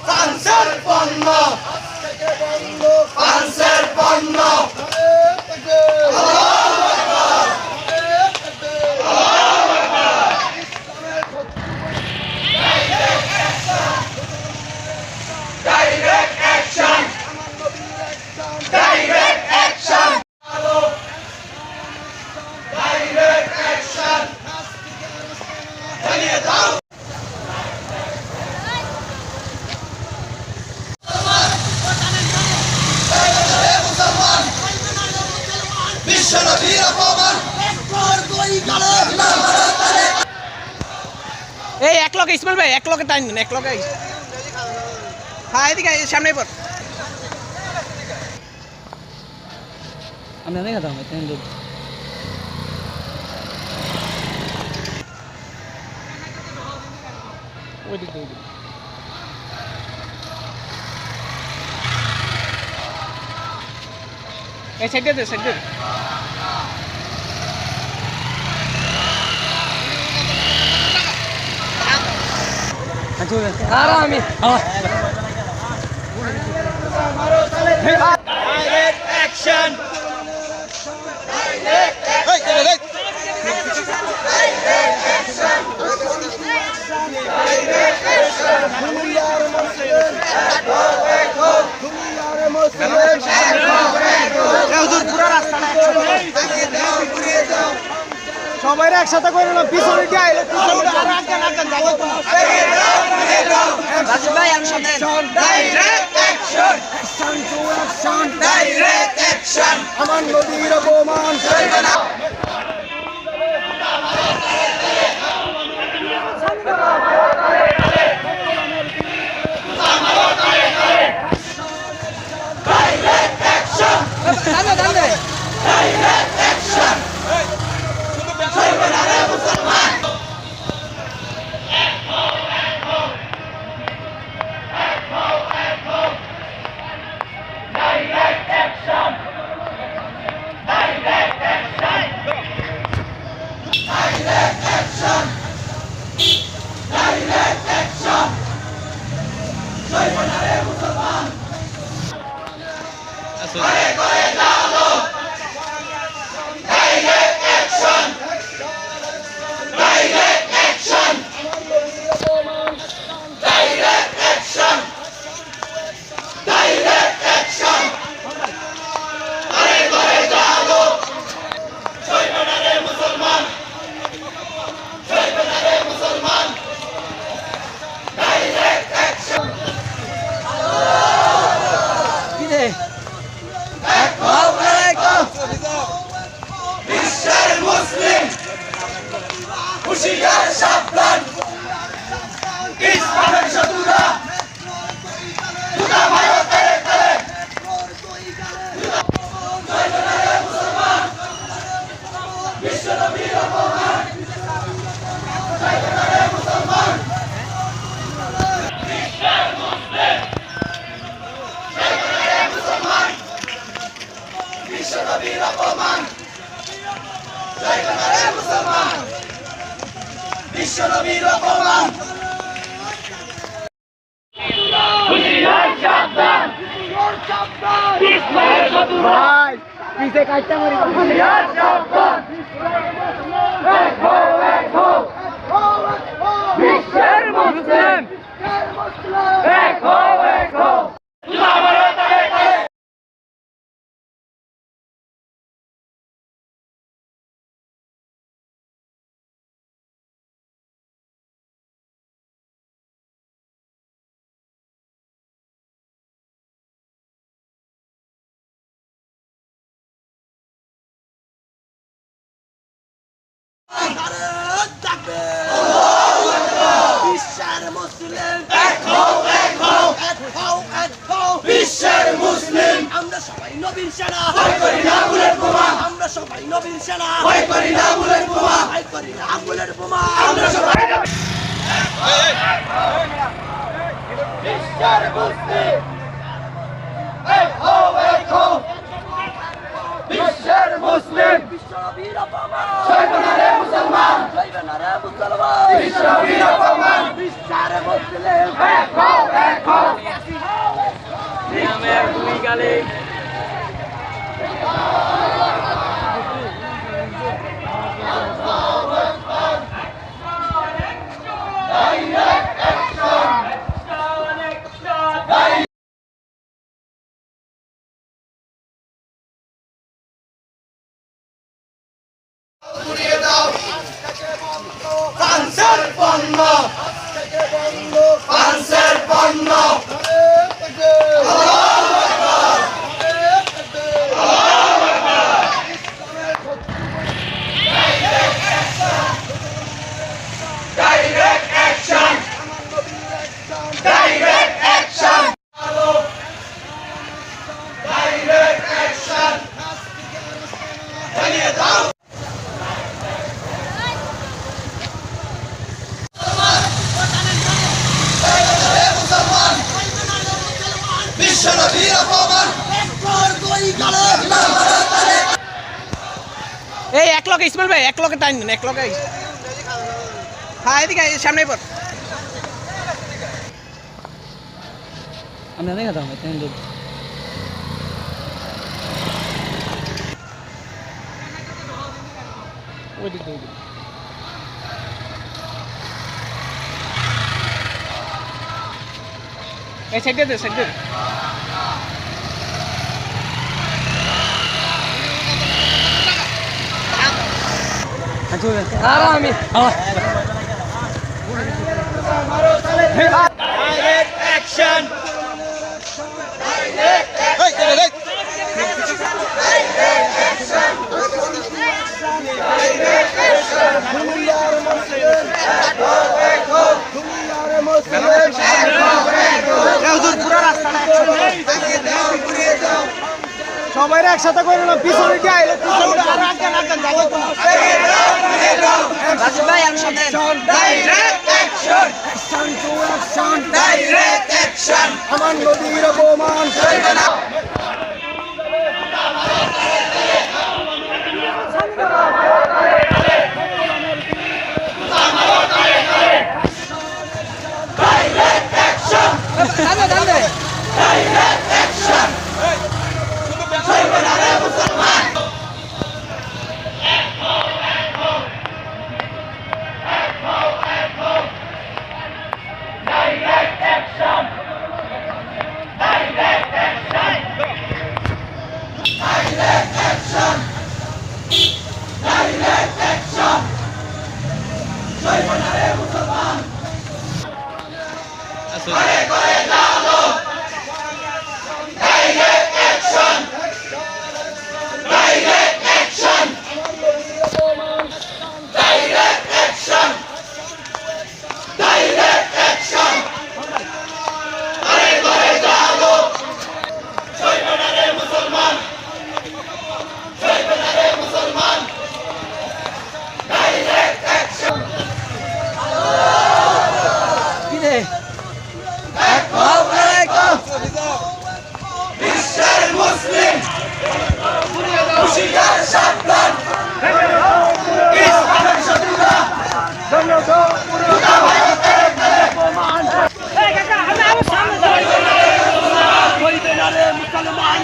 ফ্রান্সের পণ্য ফ্রান্সের পণ্য এই এক লকে ইসমাইল ভাই এক লকে টাইম দেন এক লকে হ্যাঁ এদিকে সামনে পর আমি দেখা দাম এটা লোক ওই দিকে এই সাইডে দে সাইডে আরামি ডাইরেক্ট অ্যাকশন সবাই একসাথে করে না পিছনে গিয়ে আইলে পিছনে আর আগে যাবো ভাই একসাথে direct action action to action direct action আমার নদীর অপমান চলবে না ডাইরেক্ট অ্যাকশন দাঁড়াবে ডাইরেক্ট অ্যাকশন চলবে না রে মুসলমান direct action direct action direct action direct action চলবে না রে মুসলমান ঘরে ঘরে জালো direct action direct action direct action direct action ঘরে ঘরে জালো চলবে না রে মুসলমান চলবে না রে মুসলমান ডাইরেক্ট অ্যাকশন কি রে বিশ্বের মুসলিম হুশিয়ার সাবধান ইসলামের শত্রুরা দুটা ভারতের কালে চলবে না রে মুসলমান বিশ্বনবীর অপমান চলবে না রে মুসলমান বিশ্বের মুসলিম চলবে না রে মুসলমান বিশ্বনবীর অপমান চলবে না রে মুসলমান বিশ্বনবীর অপমান হুশিয়ার সাবধান ইসলামের শত্রুরা ভাই পিছে কাটতে মারি হুশিয়ার সাবধান এক হও এক হও বিশ্বের মুসলিম এক হও এক হও বিশ্বের মুসলিম এক হও এক হও এক হও এক হও বিশ্বের মুসলিম আমরা সবাই নবীর সেনা ভয় করি না বুলেট বোমা আমরা সবাই নবীর সেনা ভয় করি না বুলেট বোমা ভয় করি না আঙ্গুলের বোমা আমরা সবাই বিশ্বের মুসলিম এক হও এক হও বিশ্বের মুসলিম বিশ্বনবীর অপমান চলবে না রে মুসলমান চলবে না রে মুসলমান বিশ্বনবীর অপমান বিশ্বের মুসলিম এক হও ফ্রান্সের পণ্য ফ্রান্সের পণ্য direct action direct action direct action চালিয়ে যাও বিশ্বনবীর অপমান এই এক লকে ইসমাইল ভাই এক লকে টাইম এক লকে হ্যাঁ এদিকে সামনে পর আমরা দেখা দাও ওই দিক এই সাইডে দে সাইডে আমি ডাইরেক্ট অ্যাকশন সবাই একসাথে করে না পিছনে গিয়ে আইলে পিছনে আর আগান আগান যাবো ভাই আমি সামনে ডাইরেক্ট অ্যাকশন ডাইরেক্ট অ্যাকশন আমার নদীর অপমান ডাইরেক্ট অ্যাকশন মুসলমান বিশ্বের মুসলিম হুঁশিয়ার সাবধান ইসলামের শত্রুরা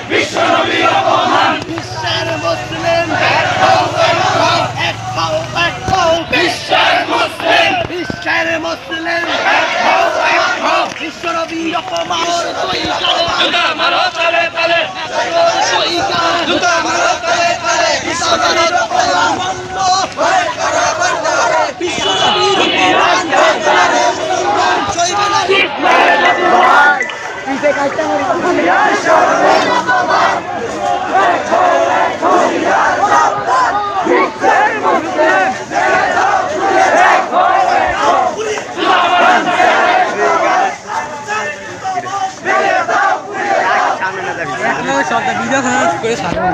বিশ্বনবীর অপমান বিশ্বের মুসলিম বিশ্বের মুসলিম বিশ্বের মুসলিম বিশ্বনবীর অপমান জুতা মারো তালে তালে জুতা মারো তালে তালে বিশ্বনবীর অপমান ভয় করা বন্ধ বিশ্বনবীর অপমান ভিডিও করে সামনে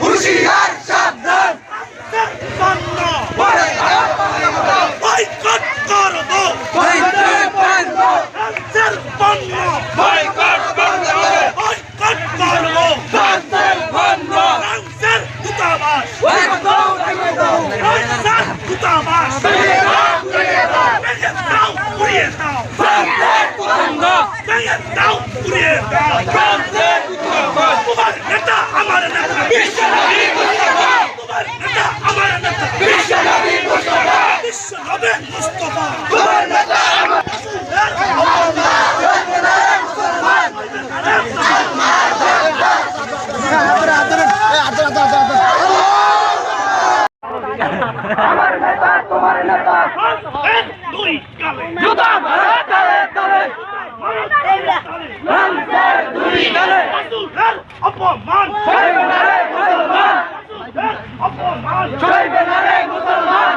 হুঁশিয়ার সাবধান বয়কট করব ফ্রান্সের পণ্য বয়কট করব বয়কট করব ফ্রান্সের পণ্য ফ্রান্সের দূতাবাস ফ্রান্সের দূতাবাস ভেঙে দাও উড়িয়ে দাও ফ্রান্সের পণ্য ভেঙে দাও উড়িয়ে দাও ফ্রান্সের দূতাবাস তোমার নেতা আমার নেতা বিশ্বনবী মুস্তাফা তোমার নেতা আমার নেতা বিশ্বনবী মুস্তাফা বিশ্বনবী মুস্তাফা তোমার নেতা আমার নেতা তোমার নেতা দুই গালে জুতা মারো তালে তালে ফ্রান্সের দুই গালে রাসূলের অপমান সইবে না রে মুসলমান রাসূলের অপমান সইবে না রে মুসলমান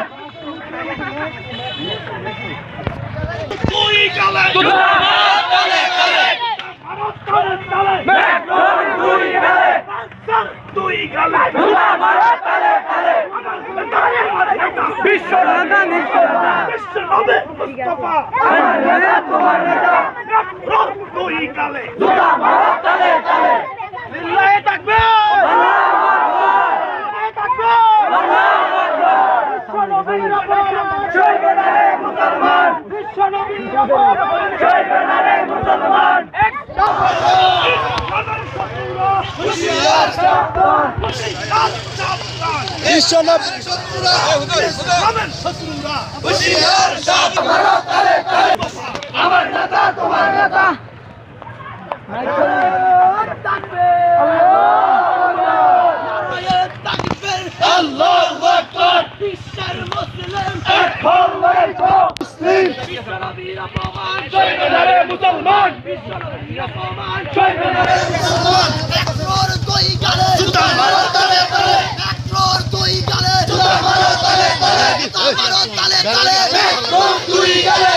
দুই গালে জুতা মারো তালে তালে মারো তালে তালে মেট্রোর দুই গালে ফ্রান্সের দুই গালে জুতা মারো তালে তালে বিশ্বনবী মুস্তাফা বিশ্বনবী মুস্তাফা আমার নেতা তোমার নেতা মেট্রোর দুই গালে জুতা মারো তালে তালে লিল্লাহি তাকবীর আল্লাহু আকবার আল্লাহু আকবার বিশ্বনবীর অপমান সইবে না রে মুসলমান বিশ্বনবীর অপমান সইবে না রে মুসলমান হুঁশিয়ার সাবধান হুঁশিয়ার সাবধান বিশ্বনবী শত্রুরা শত্রুরা হুঁশিয়ার সাবধান আমার নেতা তোমার নেতা আল্লাহু আকবার বিশ্বের মুসলিম এক হও মুসলিম বিশ্বনবীর অপমান সইবে না রে মুসলমান বিশ্বনবীর অপমান সইবে না রে মুসলমান একশোর দুই গালে জুতা মারো তালে তালে একশোর দুই গালে জুতা মারো তালে তালে জুতা মারো তালে তালে একশোর দুই গালে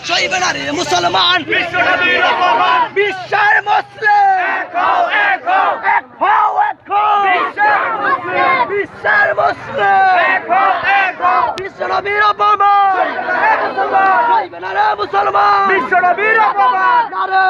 সইবে না রে মুসলমান বিশ্বনবীর অপমান বিশ্বের মুসলিম এক হও এক হও এক হও এক হও বিশ্বের মুসলিম বিশ্বের মুসলিম এক হও এক হও বিশ্বনবীর অপমান সইবে না রে মুসলমান বিশ্বনবীর অপমান নারে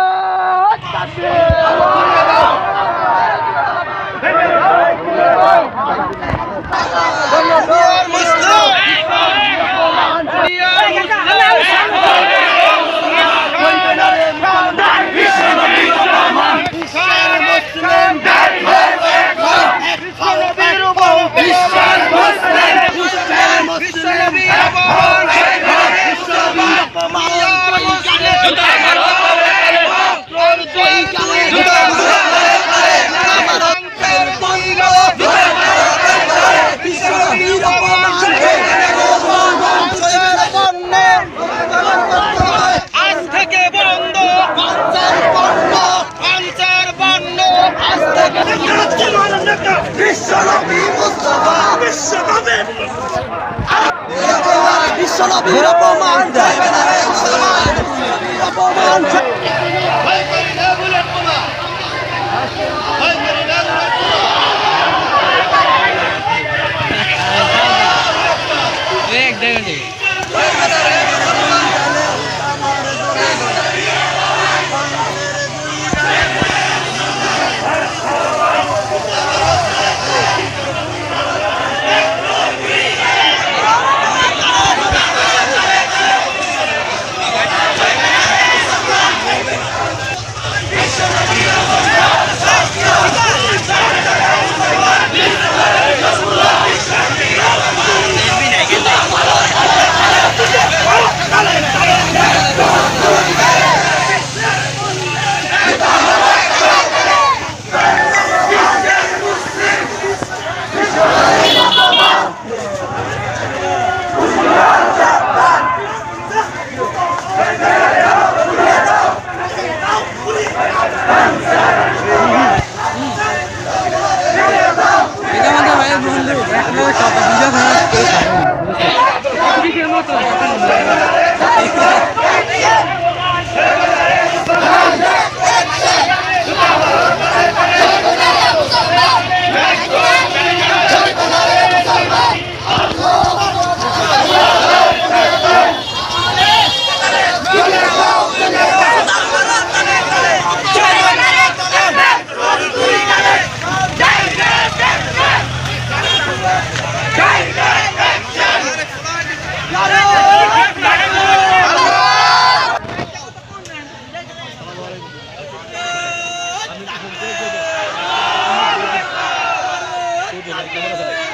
বিশ্বনবী মুস্তাফা বিশ্বনবী বিশ্বনবীর অপমান অপমান এক দেখে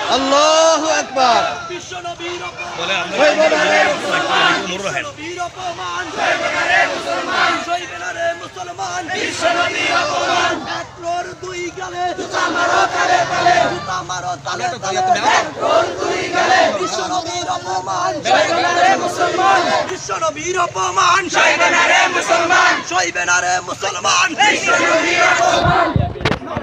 আল্লাহু আকবার বিশ্ব নবীর বলে আমরা নবীর অপমান শৈবনারে মুসলমান শৈবনারে মুসলমান বিশ্ব নবীর অপমান এক ক্রোর দুই গালে জুতা মারো তালে তালে জুতা মারো তালে তালে এক ক্রোর দুই গালে বিশ্ব নবীর অপমান শৈবনারে মুসলমান বিশ্ব নবীর অপমান শৈবনারে মুসলমান শৈবনারে মুসলমান বিশ্ব নবীর অপমান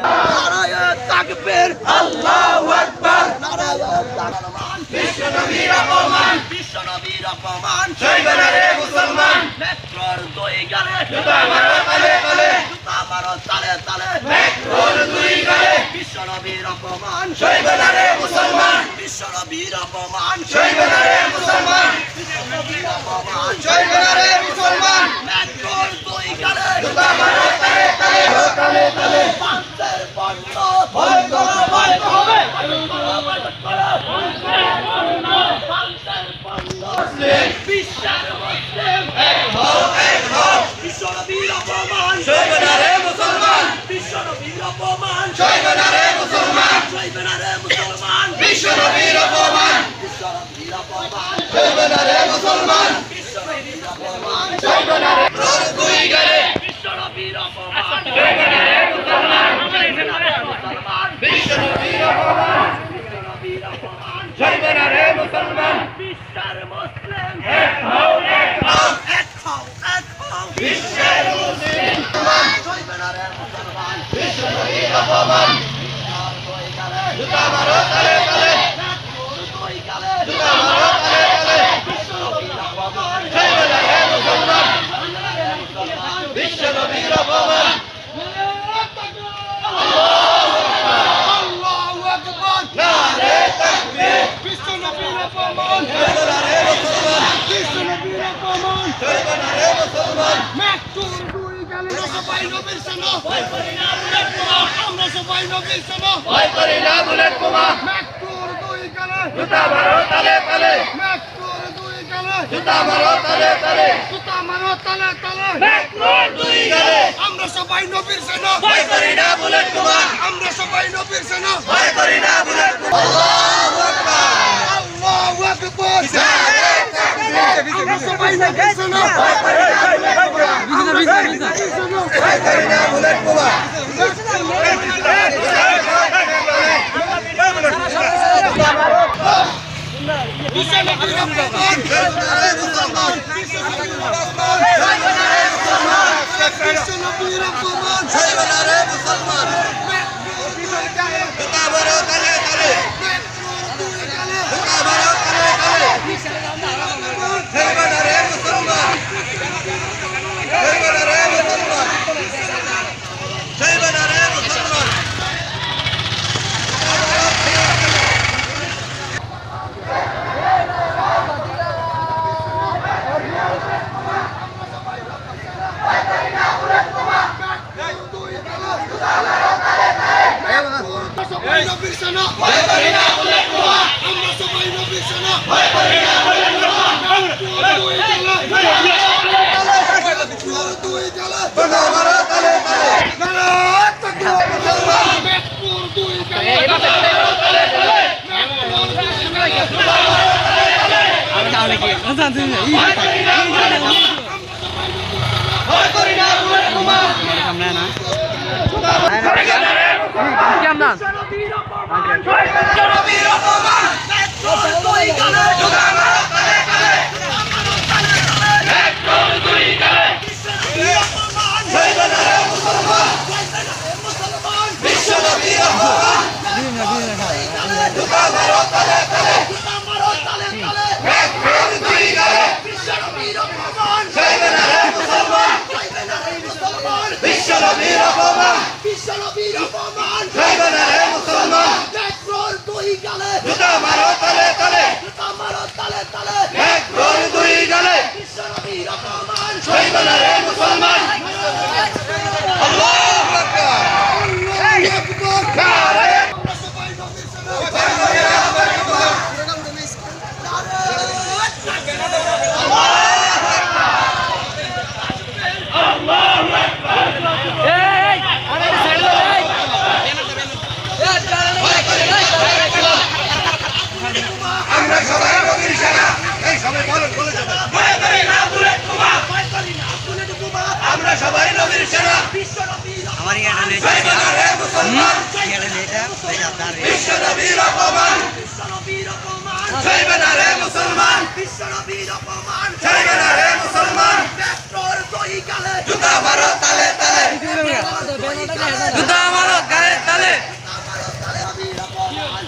নারায়ে তাকবীর আল্লাহু আকবার নারায়ে তাকবীর বিশ্ব নবীর অপমান বিশ্ব নবীর অপমান শৈবনারে মুসলমান নেত্রর দুই গালে জুতা মারো তালে তালে জুতা মারো তালে তালে নেত্রর দুই গালে বিশ্ব নবীর অপমান শৈবনারে মুসলমান বিশ্ব নবীর অপমান শৈবনারে মুসলমান বিশ্ব নবীর অপমান শৈবনারে মুসলমান নেত্রর দুই গালে জুতা মারো তালে তালে তালে তালে পাঁচের বন্ধ বন্ধ বন্ধ হবে বিশ্বের মুসলিম এক হও বিশ্ব নবীর অপমান শৈবনারে মুসলমান বিশ্ব নবীর অপমান শৈবনারে মুসলমান শৈবনারে মুসলমান বিশ্ব নবীর অপমান বিশ্ব নবীর অপমান শৈবনারে মুসলমান বিশ্ব নবীর অপমান শৈবনারে দুই গেলে বিশ্ব নবীর অপমান শৈবনারে মুসলমান বিশ্ব নবীর অপমান বিশ্ব নবীর অপমান শৈবনারে মুসলমান বিশ্বের মুসলিম এক হও এক হও এক হও এক হও বিশ্বের মুসলিম শৈবনারে মুসলমান বিশ্ব নবীর অপমান জুতা মারো তালে তালে দুই গালে জুতা মারো তালে তালে বিশ্ব নবীর অপমান শৈবনারে মুসলমান বিশ্ব নবীর অপমান আল্লাহু আকবার নারে তাকবীর বিশ্ব নবীর অপমান শৈবনারে মুসলমান বিশ্ব নবীর অপমান শৈবনারে মুসলমান মৃত্যুর দুই গালে সবাই নবীর সেনা ভয় করি না বুলেট বোমা আমরা সবাই নবীর সেনা ভয় করি না বুলেট বোমা মৃত্যুর দুই গালে জুতা মারো তালে তালে মৃত্যুর দুই গালে জুতা মারো তালে তালে জুতা মারো তালে তালে মৃত্যুর দুই গালে আমরা সবাই নবীর সেনা ভয় করি না বুলেট বোমা আমরা সবাই নবীর সেনা ভয় করি না বুলেট বোমা আল্লাহু আকবার আল্লাহু আকবার নারে তাকবীর আমরা সবাই নবীর সেনা ভয় করি না বুলেট বোমা ভয় করি না বুলেট বোমা বিশ্ব নবীর অপমান শৈবনারে মুসলমান বিশ্ব নবীর অপমান শৈবনারে মুসলমান বিশ্ব নবীর অপমান শৈবনারে মুসলমান জুতা মারো তালে তালে জুতা মারো তালে তালে শৈবনারে মুসলমান শৈবনারে মুসলমান শৈবনারে মুসলমান সবাই নবীর সেনা ভয় করি না বুলেট বোমা আমরা সবাই নবীর সেনা ভয় করি না বুলেট বোমা দুই গেলে দুই গেলে জুতা মারো তালে তালে নারে তাকবীর মুসলমান মেটপুর দুই গেলে জুতা মারো তালে তালে মেটপুর দুই গেলে জুতা মারো তালে তালে আমি তাহলে কি ভয় করি না বুলেট বোমা ভয় করি না বুলেট বোমা আমরা না কেমন নবীর অপমান দুই গালে জুতা মারো তালে তালে দুই গালে শৈবনারে মুসলমান বিশ্ব নবীর অপমান জুতা মারো তালে তালে দুই গালে বিশ্ব নবীর অপমান শৈবনারে মুসলমান বিশ্ব নবীর অপমান বিশ্ব নবীর অপমান শৈবনারে মুসলমান দুই গালে জুতা মারো তালে তালে জুতা মারো তালে তালে দুই গালে বিশ্ব নবীর অপমান শৈবনারে মুসলমান আল্লাহু আকবার আল্লাহু আকবার নারে আমরা সবাই নবীর সেনা ভয় করি না বুলেট বোমা আল্লাহু আকবার বিশ্বনবীর আমার ইয়াটা নেই বিশ্বনবীর অপমান বিশ্বনবীর অপমান চলবে না রে মুসলমান বিশ্বনবীর অপমান চলবে না রে মুসলমান পেট্রোল দই গালে জুতা মারো তালে তালে জুতা মারো গায়ে তালে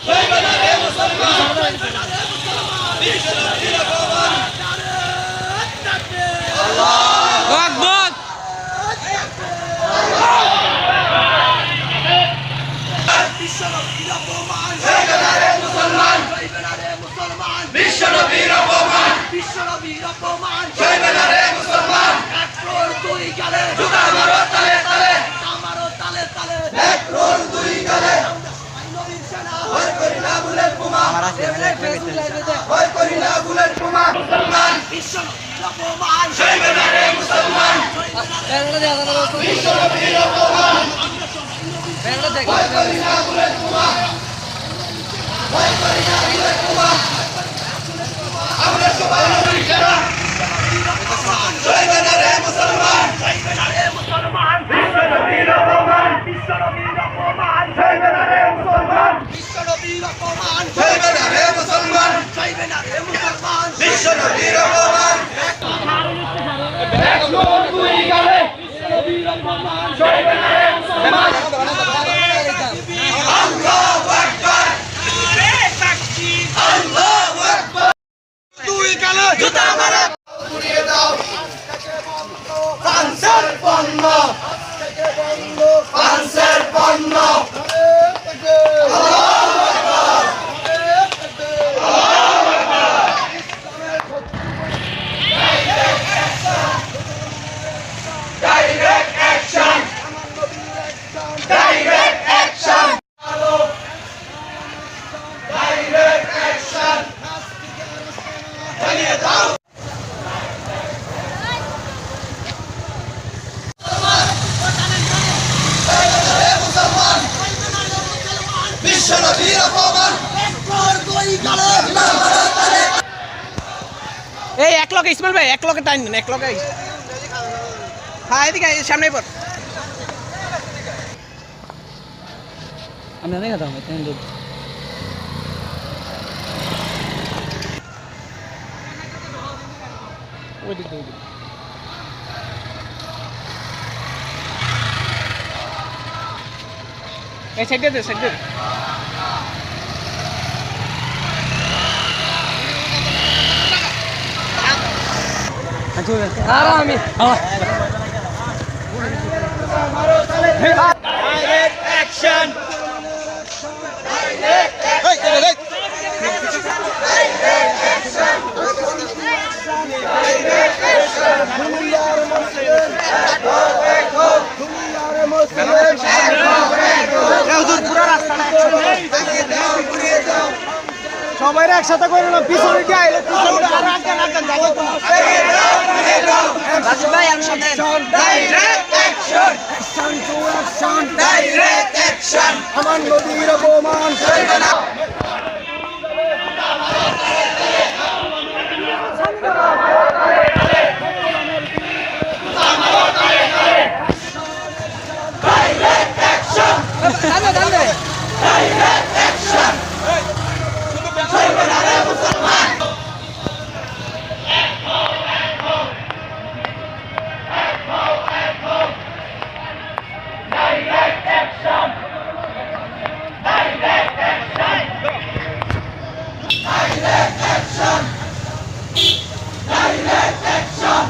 চলবে না রে মুসলমান বিশ্বনবীর অপমান বক বক বিশ্বনবীর অপমান চলবে না রে মুসলমান চলবে না রে মুসলমান বিশ্বনবীর অপমান বিশ্বনবীর অপমান চলবে না রে মুসলমান পেট্রোল দই গালে জুতা মারো তালে তালে আমারও তালে তালে পেট্রোল দুই গালে নবীর সেনা ভয় করি না বুলেট বোমা ভয় করি না বুলেট বোমা মুসলমান বিশ্বনবীর অপমান চলবে না রে মুসলমান বিশ্বনবীর অপমান ভয় করি না বুলেট বোমা ভয় করি না বুলেট বোমা আমরা সবাই নবীর সেনা চলবে না রে মুসলমান চলবে না রে মুসলমান বিশ্বনবীর অপমান বিশ্বনবীর অপমান চলবে না রে মুসলমান বিশ্বনবীর অপমান চলবে না রে মুসলমান চলবে না রে মুসলমান বিশ্বনবীর অপমান পেট্রোল দুই গালে নবীর অপমান চলবে না রে মুসলমান আল্লাহু আকবার আল্লাহু আকবার দুই গালে জুতা মারো পুড়িয়ে দাও পাঁচের পণ্য পাঁচের পণ্য Direct action! Direct action! Direct action! চালিয়ে যাও মুসলমান বিশ্বনবীর অপমান পেট্রোল দই গালে এই এক লগে ইসমাইল ভাই এক লগে টাইম এক লগে হ্যাঁ এদিকে সামনে পর আমি অনেক কথা ওই দিক এই সাইডে দে সাইডে আর আমি Direct action! সবাই একসাথে করে না পিছনে দিয়ে আইলে পিছনে আর আগান আগান যাবো ভাই আমি সামনে Direct action! Direct action! আমার নদীর অপমান চলবে না Direct action! Direct action! চলবে না রে মুসলমান Direct action! Direct action! Direct action! Direct action!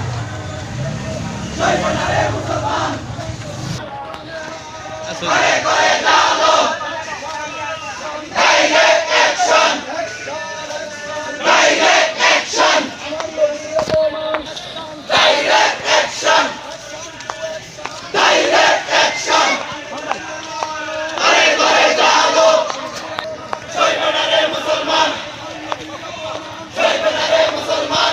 চলবে না রে মুসলমান ঘরে ঘরে জালো Direct action! Direct action! Direct action! Direct action! ঘরে ঘরে জালো চলবে না রে মুসলমান চলবে না রে মুসলমান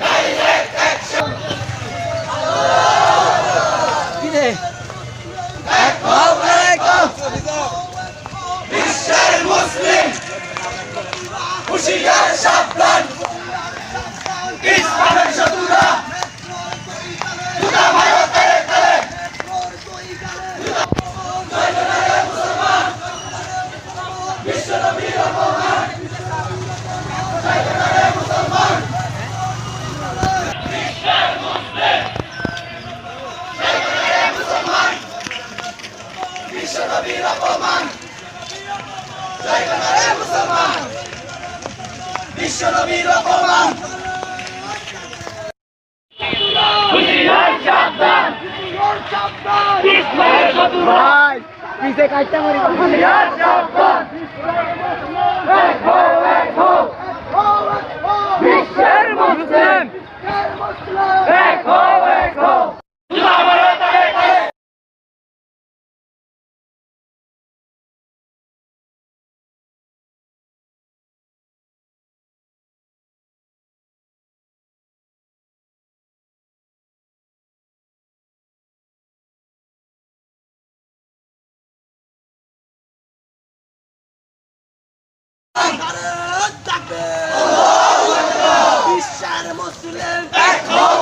Direct action! কি রে এক বিশ্বনবীর অপমান হুশিয়ার সাবধান ইসলামের শত্রু ভাই পিছে কাটতে মারি হুশিয়ার সাবধান এক হও বিশ্বের মুসলিম এক হও জুতা মারো তালে তালে ভারত থাকবে বিশ্বের মুসলিম এক হও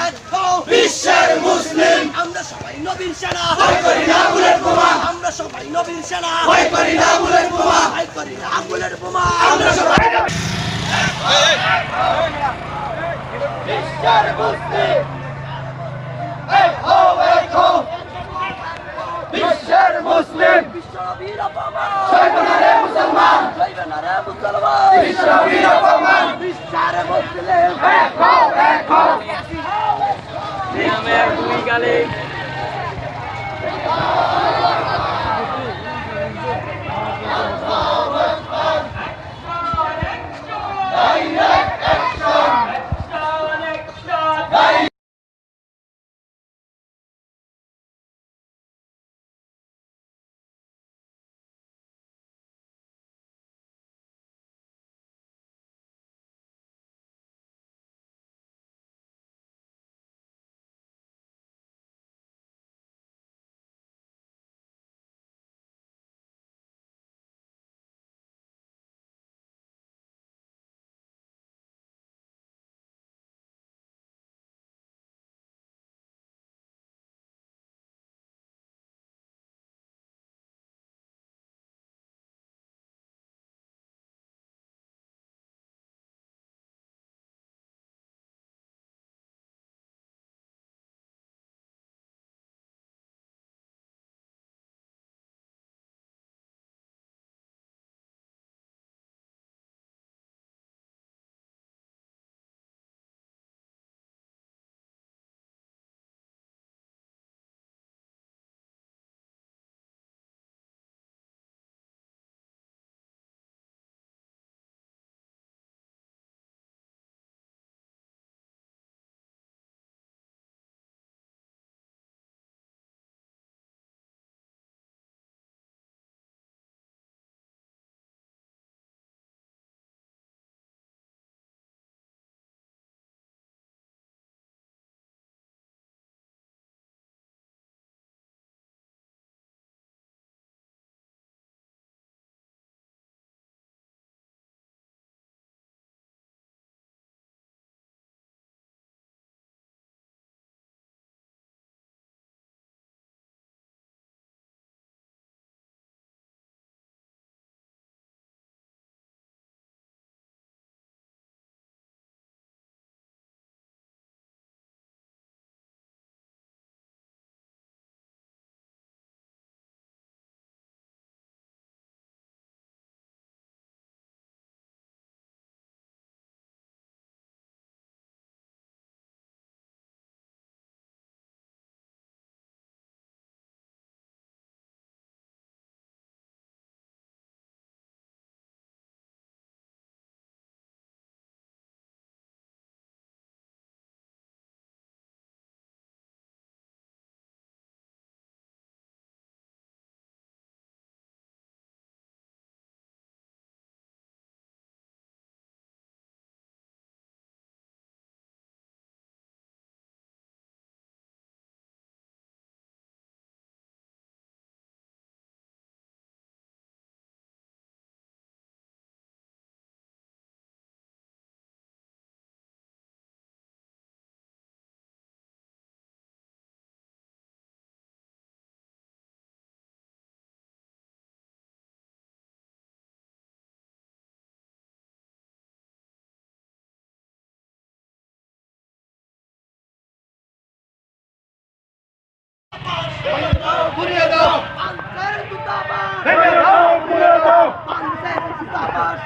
এক হও বিশ্বের মুসলিম আমরা সবাই নবীর সেনা ভয় করি না বুলেট বোমা আমরা সবাই নবীর সেনা ভয় করি না বুলেট বোমা ভয় করি না আগুনের বোমা আমরা সবাই বিশ্বের মুসলিম এক হও বিশ্বের মুসলিম বিশ্বনবীর অপমান সইব না রে মুসলমান সইবে না রে মুসলমান বিশ্বনবীর অপমান বিশ্বের মুসলিম এক হও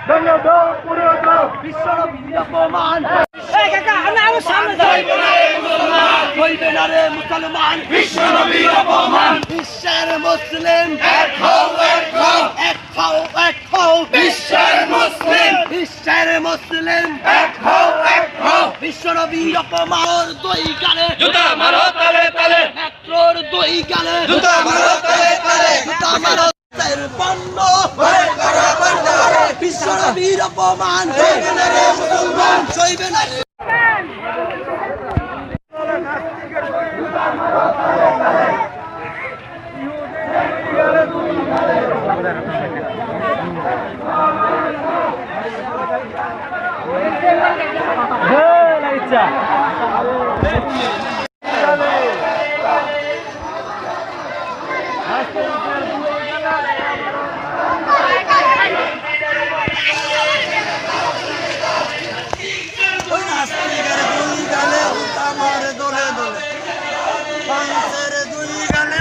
ভেঙে দাও পুরো দাও বিশ্বনবীর অপমান এই কাকা আপনি আরো সামনে যান হইবে না রে মুসলমান বিশ্বনবীর অপমান বিশ্বের মুসলিম এক হও এক হও এক খাও এক খাও বিশ্বের মুসলিম বিশ্বের মুসলিম এক হও এক হও বিশ্বনবীর অপমান দুই গালে জুতা মারো তালে তালে মেট্রোর দুই গালে জুতা মারো তালে তালে জুতা মারো তের পণ্য ভয় করো বন্ধ বিশ্বনবীর অপমান সইবে না রে মুসলমান সইবে না ওই নাস্তিকের দুই গালে আমার দলে দলে পাঁচের দুই গালে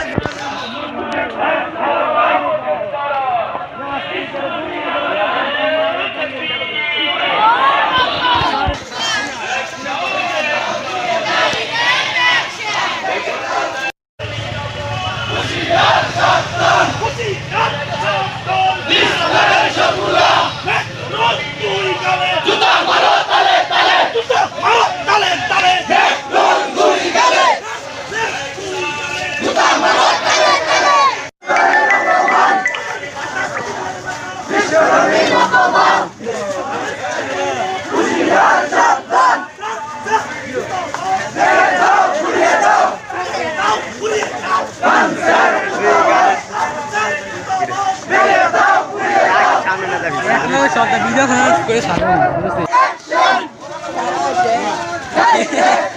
জুতা মারো তালে তালে জুতা মারো তালে তালে দুই গালে জুতা মারো তালে তালে বিশ্বনবীর অপমান হুঁশিয়ার সাবধান ভেঙে দাও পুড়িয়ে দাও পাঁচের দুই গালে ভেঙে দাও পুড়িয়ে দাও সব ভিডিও করে সারবো Action!